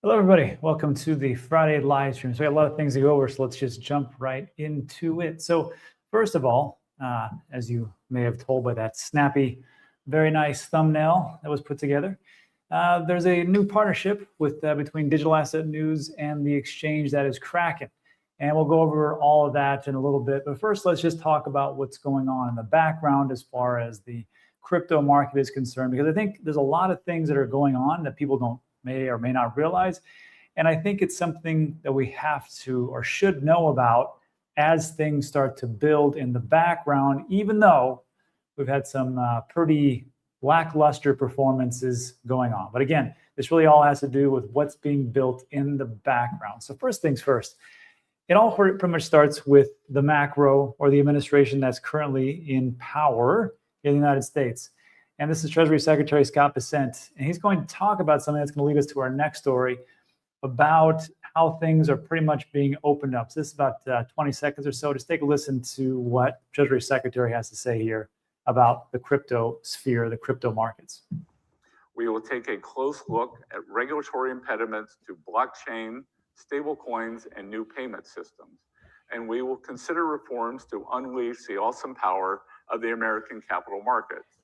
Hello, everybody. Welcome to the Friday live stream. So we got a lot of things to go over, so let's just jump right into it. So first of all, as you may have told by that snappy, very nice thumbnail that was put together, there's a new partnership with between Digital Asset News and the exchange that is Kraken. And we'll go over all of that in a little bit. But first, let's just talk about what's going on in the background as far as the crypto market is concerned, because I think there's a lot of things that are going on that people may or may not realize. And I think it's something that we have to or should know about as things start to build in the background, even though we've had some pretty lackluster performances going on. But again, this really all has to do with what's being built in the background. So first things first, it all pretty much starts with the macro or the administration that's currently in power in the United States. And this is Treasury Secretary Scott Bessent. And he's going to talk about something that's going to lead us to our next story about how things are pretty much being opened up. So this is about 20 seconds or so. Just take a listen to what Treasury Secretary has to say here about the crypto sphere, the crypto markets. We will take a close look at regulatory impediments to blockchain, stablecoins, and new payment systems. And we will consider reforms to unleash the awesome power of the American capital markets.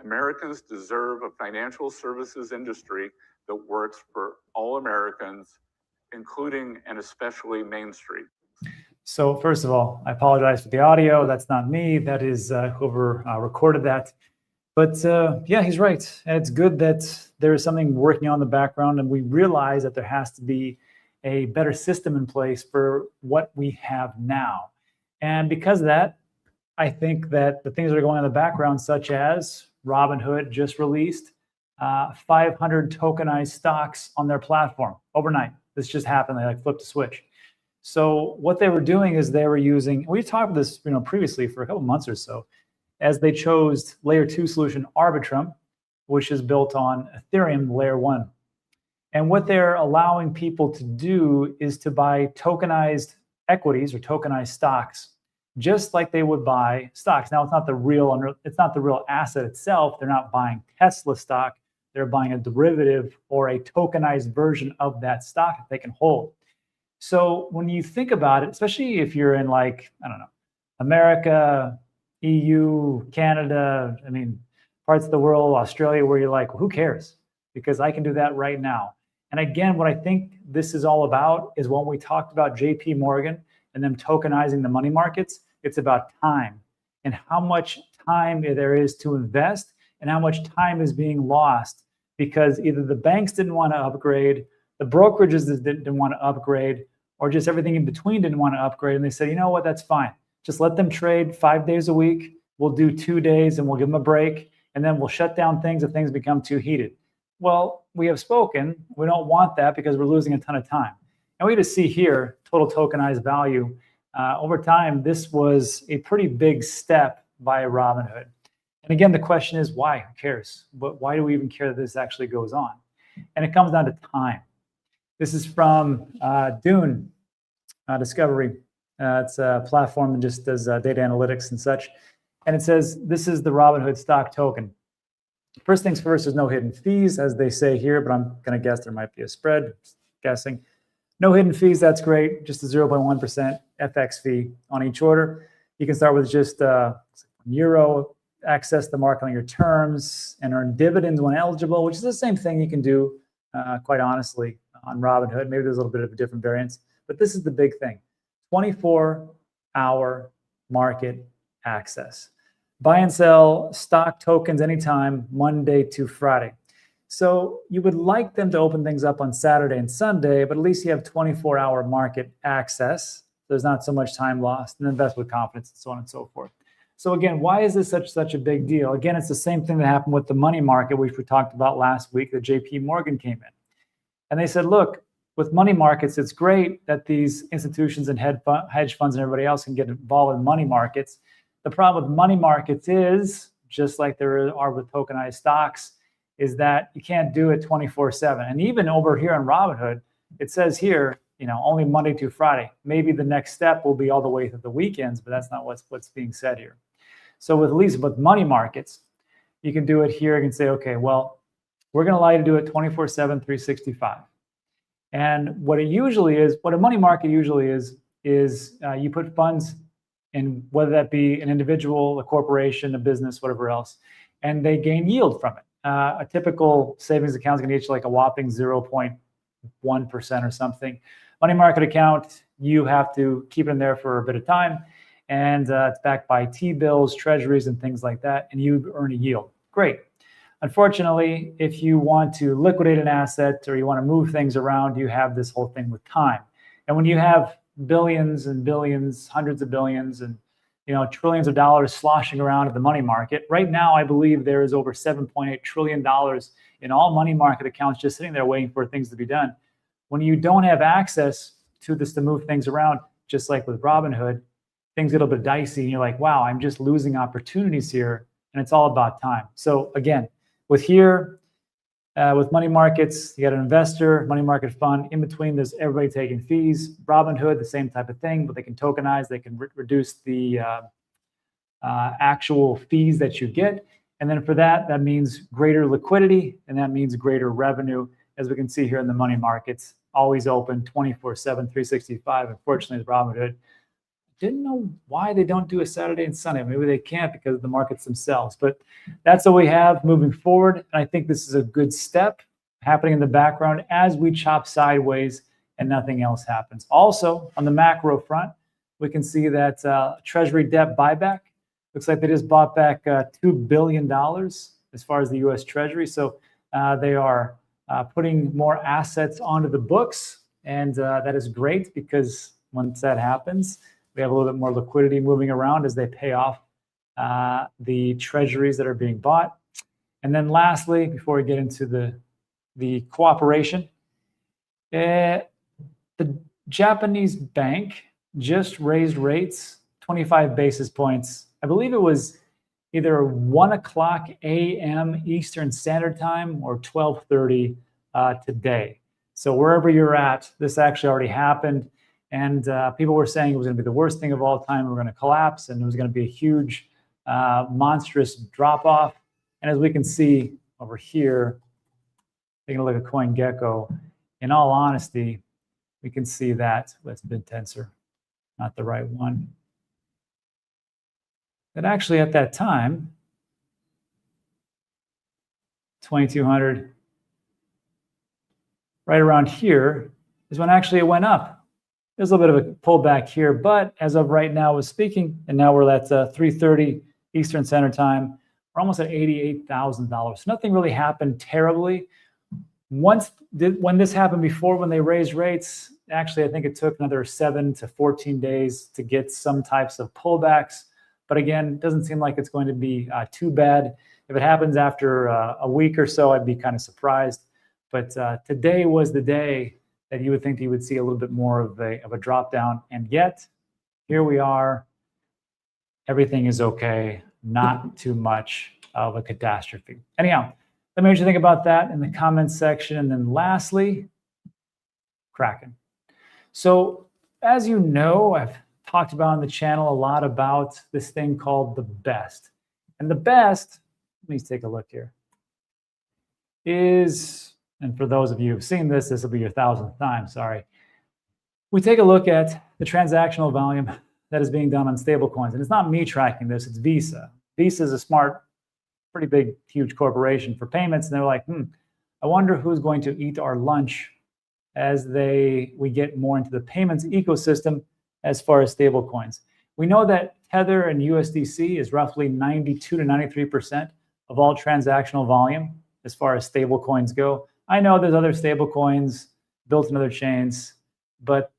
Americans deserve a financial services industry that works for all Americans, including and especially Main Street. So first of all, I apologize for the audio. That's not me. That is whoever recorded that. But yeah, he's right. And it's good that there is something working on in the background, and we realize that there has to be a better system in place for what we have now. And because of that, I think that the things that are going on in the background, such as Robinhood just released 500 tokenized stocks on their platform overnight. This just happened. They like flipped a switch. So what they were doing is they were using, we talked about this previously for a couple months or so, as they chose layer 2 solution Arbitrum, which is built on Ethereum layer 1. And what they're allowing people to do is to buy tokenized equities or tokenized stocks, just like they would buy stocks. Now, it's not the real asset itself. They're not buying Tesla stock. They're buying a derivative or a tokenized version of that stock that they can hold. So when you think about it, especially if you're in, like, I don't know, America, EU, Canada, I mean, parts of the world, Australia, where you're like, well, who cares? Because I can do that right now. And again, what I think this is all about is when we talked about JP Morgan and them tokenizing the money markets, it's about time and how much time there is to invest and how much time is being lost because either the banks didn't want to upgrade, the brokerages didn't want to upgrade, or just everything in between didn't want to upgrade. And they said, you know what, that's fine. Just let them trade 5 days a week. We'll do 2 days and we'll give them a break. And then we'll shut down things if things become too heated. Well, we have spoken. We don't want that because we're losing a ton of time. And we just see here, total tokenized value. Over time, this was a pretty big step by Robinhood. And again, the question is, why? Who cares? But why do we even care that this actually goes on? And it comes down to time. This is from D.A.N Discovery. It's a platform that just does data analytics and such. And it says, this is the Robinhood stock token. First things first, there's no hidden fees, as they say here, but I'm going to guess there might be a spread, just guessing. No hidden fees, that's great. Just a 0.1% FX fee on each order. You can start with just euro, access the market on your terms, and earn dividends when eligible, which is the same thing you can do, quite honestly, on Robinhood. Maybe there's a little bit of a different variance, but this is the big thing. 24-hour market access. Buy and sell stock tokens anytime, Monday to Friday. So you would like them to open things up on Saturday and Sunday, but at least you have 24-hour market access. There's not so much time lost, and invest with confidence, and so on and so forth. So again, why is this such a big deal? Again, it's the same thing that happened with the money market, which we talked about last week, that JP Morgan came in. And they said, look, with money markets, it's great that these institutions and hedge funds and everybody else can get involved in money markets. The problem with money markets is, just like there are with tokenized stocks, is that you can't do it 24/7. And even over here on Robinhood, it says here, only Monday to Friday. Maybe the next step will be all the way through the weekends, but that's not what's being said here. So at least with money markets, you can do it here. You can say, okay, well, we're going to allow you to do it 24/7, 365. And what it usually is, what a money market usually is you put funds in, whether that be an individual, a corporation, a business, whatever else, and they gain yield from it. A typical savings account is going to get you like a whopping 0.1% or something. Money market account, you have to keep it in there for a bit of time, and it's backed by T-bills, treasuries, and things like that, and you earn a yield. Great. Unfortunately, if you want to liquidate an asset or you want to move things around, you have this whole thing with time. And when you have billions and billions, hundreds of billions, and trillions of dollars sloshing around at the money market, right now I believe there is over $7.8 trillion in all money market accounts just sitting there waiting for things to be done. When you don't have access to this to move things around, just like with Robinhood, things get a little bit dicey, and you're like, wow, I'm just losing opportunities here, and it's all about time. So again, with money markets, you got an investor, money market fund. In between, there's everybody taking fees. Robinhood, the same type of thing, but they can tokenize. They can reduce the actual fees that you get. And then for that means greater liquidity, and that means greater revenue, as we can see here in the money markets. Always open 24/7, 365. Unfortunately, with Robinhood, didn't know why they don't do a Saturday and Sunday. Maybe they can't because of the markets themselves. But that's what we have moving forward. And I think this is a good step happening in the background as we chop sideways and nothing else happens. Also, on the macro front, we can see that Treasury debt buyback. Looks like they just bought back $2 billion as far as the U.S. Treasury. So they are putting more assets onto the books. And that is great, because once that happens, we have a little bit more liquidity moving around as they pay off the treasuries that are being bought. And then lastly, before we get into the cooperation, the Japanese bank just raised rates 25 basis points. I believe it was either 1 o'clock a.m. Eastern Standard Time or 12:30 today. So wherever you're at, this actually already happened. And people were saying it was going to be the worst thing of all time. We're going to collapse, and it was going to be a huge, monstrous drop-off. And as we can see over here, taking a look at CoinGecko, in all honesty, we can see that with BitTensor, not the right one. That actually at that time, 2200, right around here, is when actually it went up. There's a little bit of a pullback here, but as of right now, we're speaking, and now we're at 3:30 Eastern Standard Time. We're almost at $88,000. So nothing really happened terribly. When this happened before, when they raised rates, actually, I think it took another 7 to 14 days to get some types of pullbacks. But again, it doesn't seem like it's going to be too bad. If it happens after a week or so, I'd be kind of surprised. But today was the day that you would think you would see a little bit more of a drop down. And yet, here we are. Everything is okay. Not too much of a catastrophe. Anyhow, let me know what you think about that in the comments section. And then lastly, Kraken. So as you know, I've talked about on the channel a lot about this thing called the best. And the best, let me take a look here, is, and for those of you who've seen this, this will be your 1,000th time, sorry. We take a look at the transactional volume that is being done on stablecoins. And it's not me tracking this, it's Visa. Visa is a smart, pretty big, huge corporation for payments. And they're like, I wonder who's going to eat our lunch as we get more into the payments ecosystem as far as stablecoins. We know that Tether and USDC is roughly 92 to 93% of all transactional volume as far as stablecoins go. I know there's other stablecoins built in other chains, but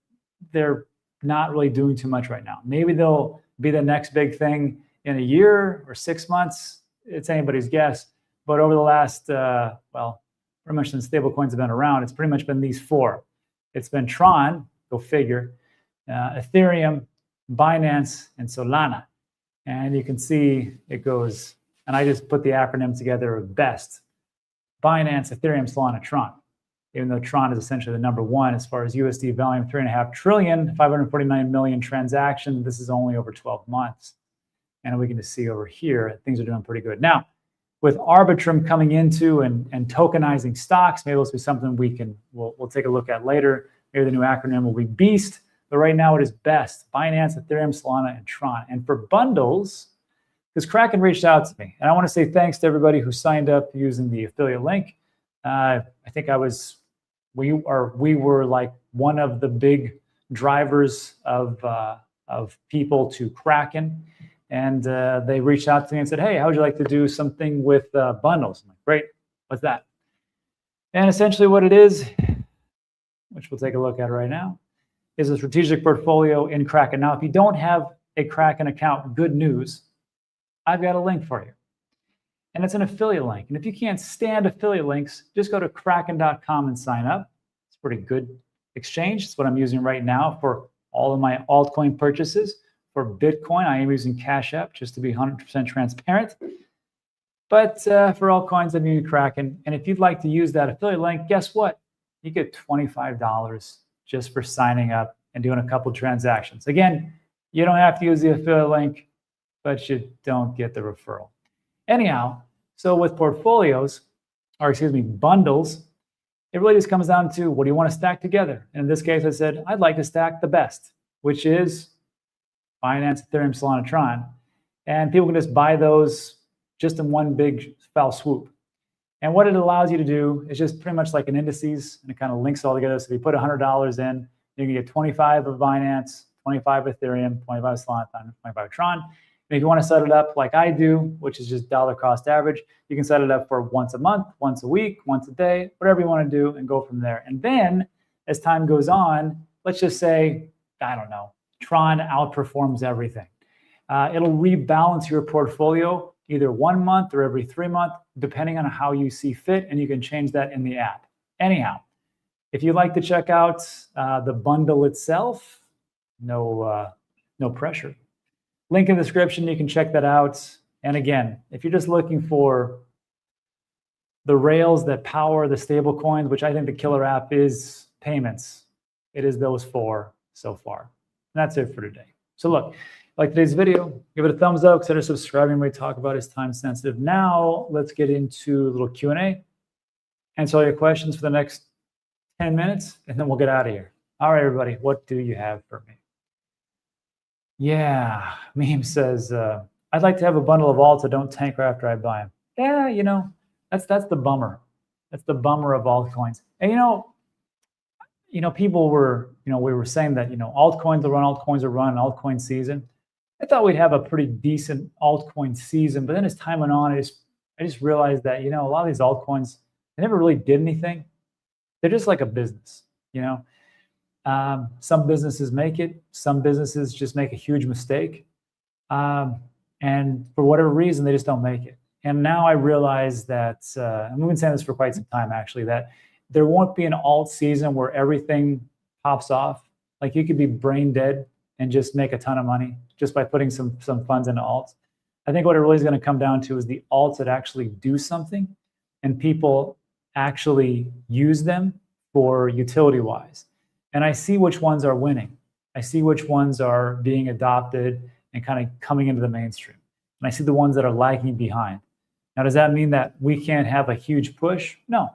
they're not really doing too much right now. Maybe they'll be the next big thing in a year or 6 months. It's anybody's guess. But over the last, pretty much since stablecoins have been around, it's pretty much been these four. It's been Tron, go figure, ETHEREUM, Binance, and Solana. And you can see it goes, and I just put the acronym together of BEST. Binance, ETHEREUM, Solana, Tron. Even though Tron is essentially the number one as far as USD volume, 3.5 trillion, 549 million transactions. This is only over 12 months. And we can just see over here, things are doing pretty good. Now, with Arbitrum coming into and tokenizing stocks, maybe this will be something we'll take a look at later. Maybe the new acronym will be BEAST, but right now it is BEST, Binance, Ethereum, Solana, and Tron. And for bundles, because Kraken reached out to me, and I want to say thanks to everybody who signed up using the affiliate link. I think we were like one of the big drivers of people to Kraken. And they reached out to me and said, hey, how would you like to do something with bundles? I'm like, great, what's that? And essentially what it is, which we'll take a look at right now, is a strategic portfolio in Kraken. Now, if you don't have a Kraken account, good news, I've got a link for you. And it's an affiliate link. And if you can't stand affiliate links, just go to kraken.com and sign up. It's a pretty good exchange. It's what I'm using right now for all of my altcoin purchases. For Bitcoin, I am using Cash App just to be 100% transparent. But for altcoins, I'm using Kraken. And if you'd like to use that affiliate link, guess what? You get $25 just for signing up and doing a couple transactions. Again, you don't have to use the affiliate link, but you don't get the referral. Anyhow, so with portfolios, or excuse me, bundles, it really just comes down to what do you want to stack together? And in this case, I said, I'd like to stack the best, which is Binance, Ethereum, Solana, Tron. And people can just buy those just in one big foul swoop. And what it allows you to do is just pretty much like an indices, and it kind of links all together. So if you put $100 in, you can get 25 of Binance, 25 Ethereum, 25 Solana, 25 Tron. And if you want to set it up like I do, which is just dollar cost average, you can set it up for once a month, once a week, once a day, whatever you want to do, and go from there. And then as time goes on, let's just say, I don't know, Tron outperforms everything. It'll rebalance your portfolio either 1 month or every 3 months, depending on how you see fit, and you can change that in the app. Anyhow, if you'd like to check out the bundle itself, no pressure. Link in the description, you can check that out. And again, if you're just looking for the rails that power the stable coins, which I think the killer app is payments, it is those four so far. And that's it for today. So look, like today's video, give it a thumbs up, consider subscribing. We talk about is time sensitive. Now let's get into a little Q&A. Answer all your questions for the next 10 minutes, and then we'll get out of here. All right, everybody, what do you have for me? Yeah, Meme says, I'd like to have a bundle of alts that don't tank after I buy them. Yeah, you know, that's the bummer. That's the bummer of altcoins. And people were, we were saying that, altcoins will run, altcoin season. I thought we'd have a pretty decent altcoin season, but then as time went on, I just realized that, a lot of these altcoins, they never really did anything. They're just like a business, Some businesses make it, some businesses just make a huge mistake. And for whatever reason, they just don't make it. And now I realize that, and we've been saying this for quite some time, actually, that there won't be an alt season where everything pops off. Like you could be brain dead and just make a ton of money just by putting some funds into alts. I think what it really is going to come down to is the alts that actually do something and people actually use them for utility-wise. And I see which ones are winning. I see which ones are being adopted and kind of coming into the mainstream. And I see the ones that are lagging behind. Now, does that mean that we can't have a huge push? No.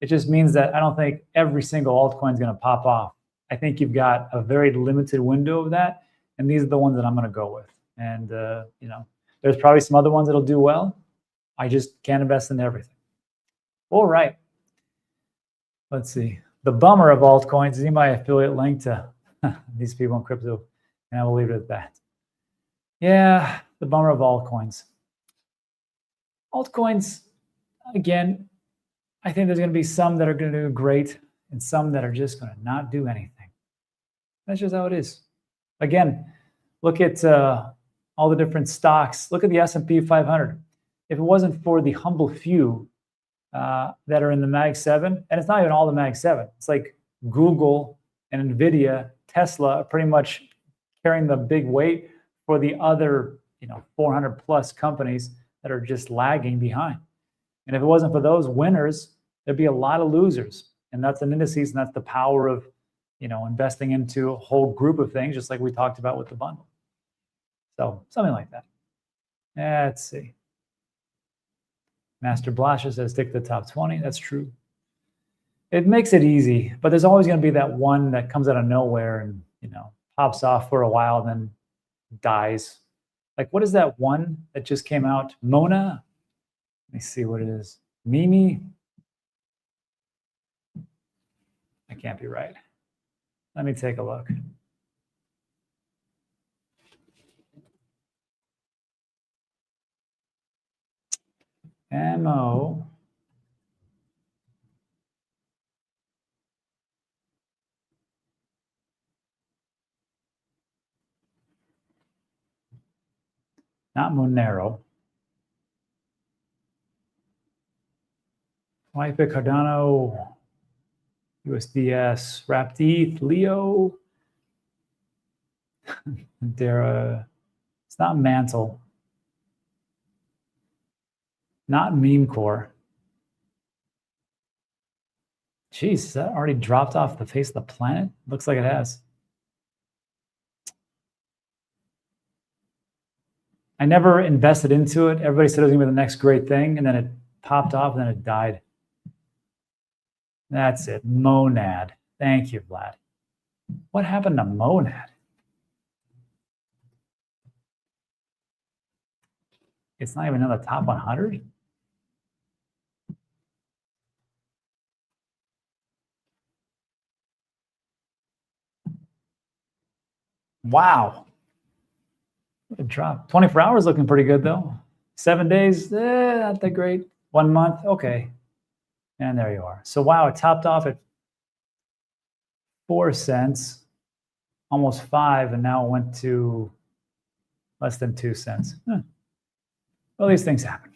It just means that I don't think every single altcoin is going to pop off. I think you've got a very limited window of that, and these are the ones that I'm going to go with. And, there's probably some other ones that'll do well. I just can't invest in everything. All right. Let's see. The bummer of altcoins is my affiliate link to these people in crypto, and I will leave it at that. Yeah, the bummer of altcoins. Altcoins, again, I think there's going to be some that are going to do great and some that are just going to not do anything. That's just how it is. Again, look at all the different stocks. Look at the S&P 500. If it wasn't for the humble few that are in the Mag 7, and it's not even all the Mag 7. It's like Google and NVIDIA, Tesla are pretty much carrying the big weight for the other 400 plus companies that are just lagging behind. And if it wasn't for those winners, there'd be a lot of losers. And that's an indices, and that's the power of investing into a whole group of things, just like we talked about with the bundle. So something like that. Let's see. Master Blaster says stick to the top 20. That's true. It makes it easy, but there's always going to be that one that comes out of nowhere and, you know, pops off for a while and then dies. Like, what is that one that just came out? Mona? Let me see what it is. Mimi? I can't be right. Let me take a look. MO. Not Monero. Wipe Cardano. USDS. Wrapped ETH. Leo. Dara. It's not Mantle. Not Meme Core. Jeez, has that already dropped off the face of the planet? Looks like it has. I never invested into it. Everybody said it was going to be the next great thing, and then it popped off, and then it died. That's it. Monad. Thank you, Vlad. What happened to Monad? It's not even in the top 100? Wow. It dropped. 24 hours looking pretty good, though. 7 days, not that great. 1 month, okay. And there you are. So, wow, it topped off at 4 cents, almost 5, and now it went to less than 2 cents. Well, these things happen.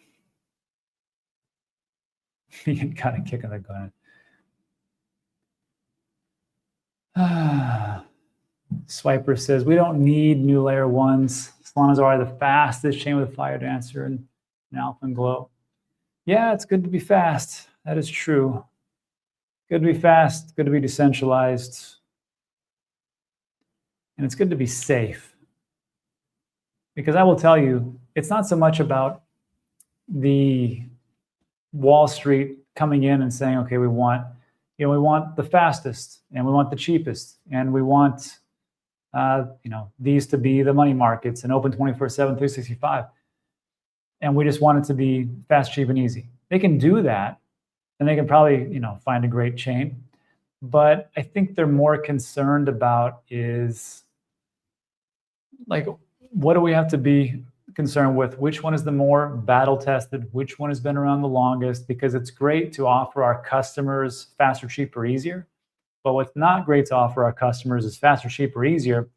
You can kind of kick in the gun. Swiper says, we don't need new layer ones. Solana's already the fastest chain with a Fire Dancer and Alpha and Glow. Yeah, it's good to be fast. That is true. Good to be fast, good to be decentralized. And it's good to be safe. Because I will tell you, it's not so much about the Wall Street coming in and saying, okay, we want the fastest, and we want the cheapest, and we want these to be the money markets and open 24/7, 365. And we just want it to be fast, cheap, and easy. They can do that, and they can probably, find a great chain. But I think they're more concerned about is, like, what do we have to be concerned with? Which one is the more battle tested? Which one has been around the longest? Because it's great to offer our customers faster, cheaper, easier. But what's not great to offer our customers is faster, cheaper, easier.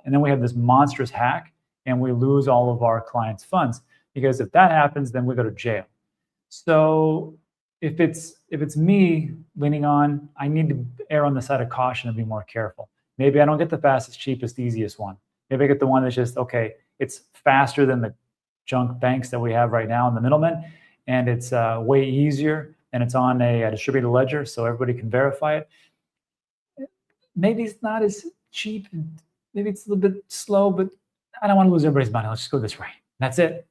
And then we have this monstrous hack and we lose all of our clients' funds. Because if that happens, then we go to jail. So if it's me leaning on, I need to err on the side of caution and be more careful. Maybe I don't get the fastest, cheapest, easiest one. Maybe I get the one that's just, okay, it's faster than the junk banks that we have right now in the middlemen, and it's way easier, and it's on a distributed ledger so everybody can verify it. Maybe it's not as cheap, maybe it's a little bit slow, but I don't want to lose everybody's money. Let's just go this way. That's it.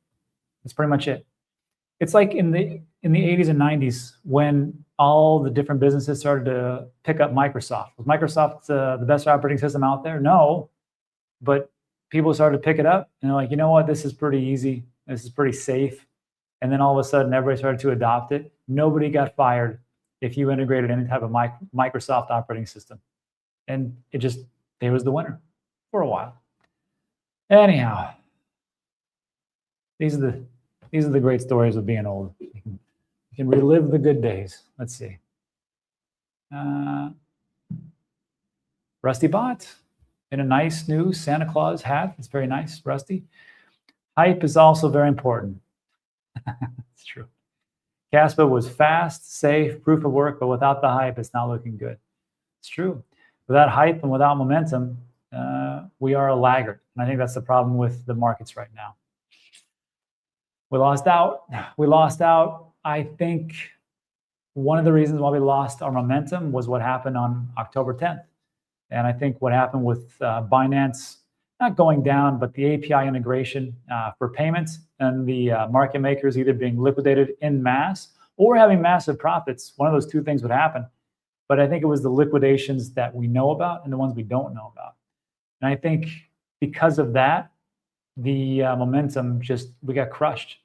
That's pretty much it. It's like in the 80s and 90s when all the different businesses started to pick up Microsoft. Was Microsoft the best operating system out there? No, but people started to pick it up and they're like, you know what, this is pretty easy. This is pretty safe. And then all of a sudden, everybody started to adopt it. Nobody got fired if you integrated any type of Microsoft operating system. And they was the winner for a while. Anyhow, these are the great stories of being old. You can relive the good days. Let's see. Rusty Bot in a nice new Santa Claus hat. It's very nice, Rusty. Hype is also very important. It's true. Caspa was fast, safe, proof of work, but without the hype, it's not looking good. It's true. Without hype and without momentum, we are a laggard. And I think that's the problem with the markets right now. We lost out. I think one of the reasons why we lost our momentum was what happened on October 10th. And I think what happened with Binance not going down, but the API integration for payments and the market makers either being liquidated in mass or having massive profits. One of those two things would happen. But I think it was the liquidations that we know about and the ones we don't know about. And I think because of that, the momentum we got crushed.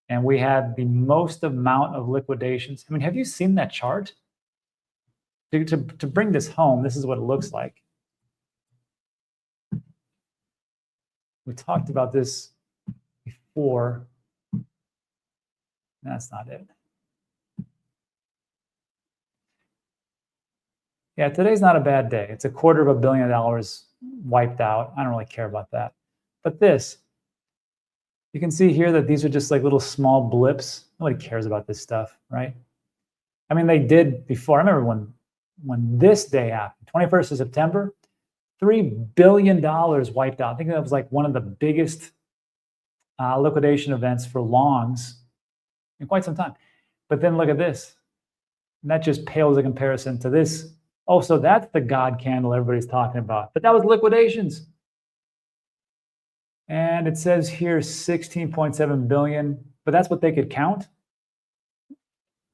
And we had the most amount of liquidations. I mean, have you seen that chart? To bring this home, this is what it looks like. We talked about this before. That's not it. Yeah, today's not a bad day. It's $250 million wiped out. I don't really care about that. But this, you can see here that these are just like little small blips. Nobody cares about this stuff, right? I mean, they did before. I remember when this day happened, 21st of September, $3 billion wiped out. I think that was like one of the biggest liquidation events for longs in quite some time. But then look at this. And that just pales in comparison to this. Oh, so that's the God candle everybody's talking about. But that was liquidations. And it says here 16.7 billion, but that's what they could count.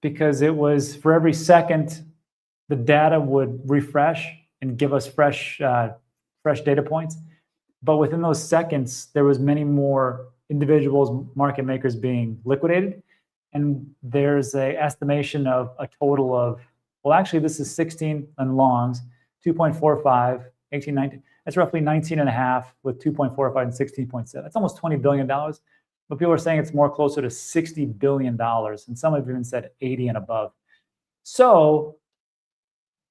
Because it was for every second, the data would refresh and give us fresh data points. But within those seconds, there was many more individuals, market makers being liquidated. And there's a estimation of a total of, well, actually, this is 16 on longs, 2.45, 18, 19. That's roughly 19.5 with 2.45 and 16.7. That's almost $20 billion. But people are saying it's more closer to $60 billion. And some have even said 80 and above. So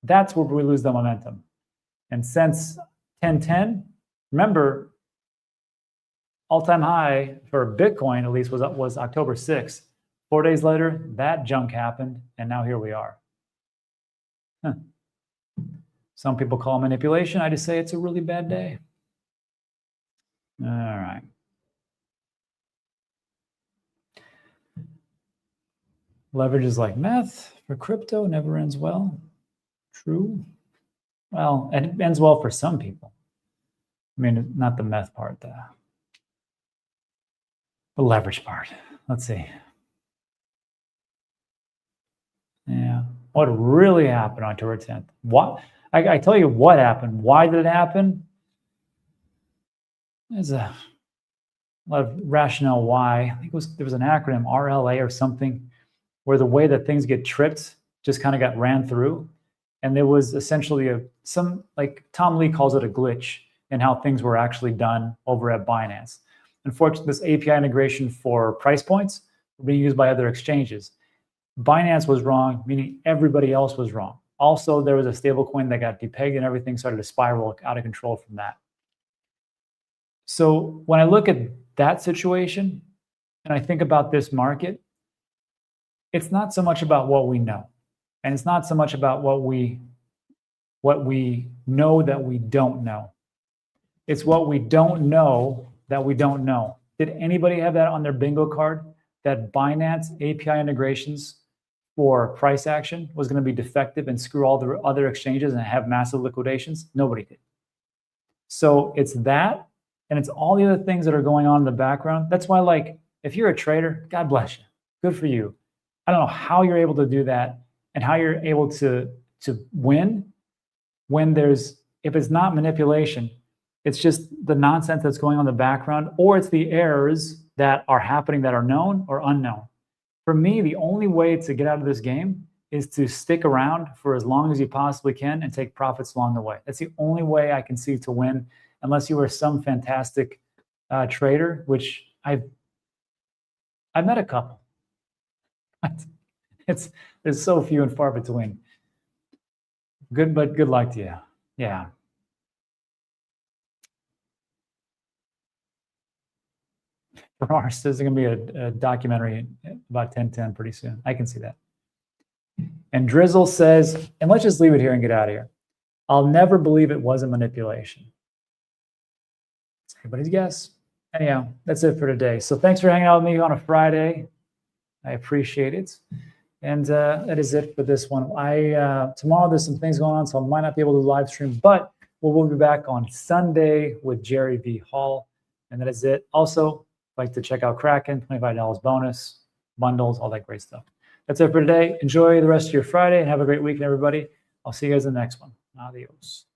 that's where we lose the momentum. And since 1010, remember, all-time high for Bitcoin, at least, was October 6th. 4 days later, that junk happened, and now here we are. Some people call it manipulation. I just say it's a really bad day. All right. Leverage is like meth for crypto, never ends well. True. Well, it ends well for some people. I mean, not the meth part, the leverage part. Let's see. Yeah. What really happened on October 10th? What? I tell you what happened. Why did it happen? There's a lot of rationale why. I think there was an acronym, RLA or something, where the way that things get tripped just kind of got ran through. And there was essentially like Tom Lee calls it a glitch in how things were actually done over at Binance. Unfortunately, this API integration for price points were being used by other exchanges. Binance was wrong, meaning everybody else was wrong. Also, there was a stable coin that got depegged and everything started to spiral out of control from that. So when I look at that situation and I think about this market, it's not so much about what we know. And it's not so much about what we know that we don't know. It's what we don't know that we don't know. Did anybody have that on their bingo card? That Binance API integrations for price action was going to be defective and screw all the other exchanges and have massive liquidations? Nobody did. So it's that, and it's all the other things that are going on in the background. That's why, like, if you're a trader, God bless you. Good for you. I don't know how you're able to do that and how you're able to win when if it's not manipulation, it's just the nonsense that's going on in the background, or it's the errors that are happening that are known or unknown. For me, the only way to get out of this game is to stick around for as long as you possibly can and take profits along the way. That's the only way I can see to win, unless you are some fantastic trader, which I've met a couple. There's so few and far between. But good luck to you. Yeah. Bernard says there's going to be a documentary about 1010 pretty soon. I can see that. And Drizzle says, and let's just leave it here and get out of here. I'll never believe it wasn't manipulation. It's everybody's guess. Anyhow, that's it for today. So thanks for hanging out with me on a Friday. I appreciate it. And that is it for this one. Tomorrow there's some things going on, so I might not be able to live stream, but We'll be back on Sunday with Jerry V. Hall. And that is it. Also, like to check out Kraken, $25 bonus, bundles, all that great stuff. That's it for today. Enjoy the rest of your Friday and have a great weekend, everybody. I'll see you guys in the next one. Adios.